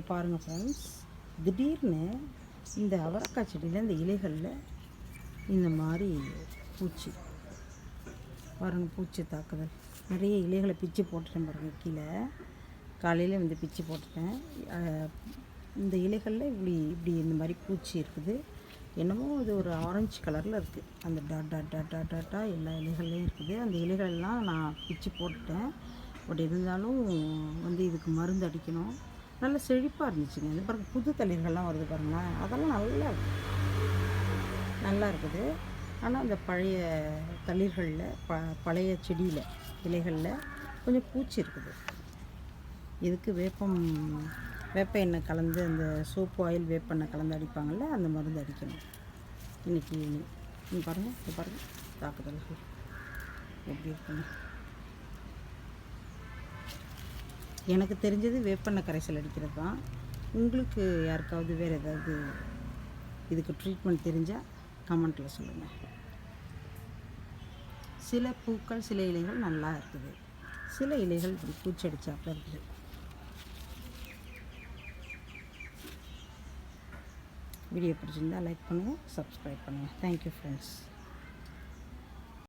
பாருங்கள் ஃப்ரெண்ட்ஸ், திடீர்னு இந்த அவரைக்காய் செடியில் இந்த இலைகளில் இந்த மாதிரி பூச்சி பாருங்கள், பூச்சி தாக்குதல். நிறைய இலைகளை பிச்சு போட்டுட்டேன் பாருங்கள். கீழே காலையில் வந்து பிச்சு போட்டுட்டேன். இந்த இலைகளில் இப்படி இப்படி இந்த மாதிரி பூச்சி இருக்குது. என்னமோ இது ஒரு ஆரஞ்சு கலரில் இருக்குது. அந்த டாட் டாட் டாட் டாட் டாட்டாக எல்லா இலைகள்லையும் இருக்குது. அந்த இலைகள்லாம் நான் பிச்சு போட்டுட்டேன். பட் இருந்தாலும் வந்து இதுக்கு மருந்து அடிக்கணும். நல்லா செழிப்பாக இருந்துச்சுங்க. இது பாருங்கள், புது தளிர்கள்லாம் வருது பாருங்களேன். அதெல்லாம் நல்லா இருக்குது. ஆனால் அந்த பழைய தளிர்களில் பழைய செடியில் இலைகளில் கொஞ்சம் பூச்சி இருக்குது. இதுக்கு வேப்ப எண்ணெய் கலந்து, அந்த சோப்பு ஆயில் வேப்ப எண்ணெய் கலந்து அடிப்பாங்கள்ல, அந்த மருந்து அடிக்கணும் இன்றைக்கி ஈவினிங். நீங்கள் பாருங்கள் தாக்குதல்கள் எப்படி இருக்குங்க. எனக்கு தெரிஞ்சது வேப்பெண்ணெய் கரைசல் அடிக்கிறது தான். உங்களுக்கு யாருக்காவது வேறு ஏதாவது இதுக்கு ட்ரீட்மெண்ட் தெரிஞ்சால் கமெண்ட்டில் சொல்லுங்கள். சில பூக்கள், சில இலைகள் நல்லா இருக்குது. சில இலைகள் இப்படி பூச்சடிச்சாப்பில் இருக்குது. வீடியோ பிடிச்சிருந்தால் லைக் பண்ணுங்கள், சப்ஸ்கிரைப் பண்ணுங்கள். Thank you friends.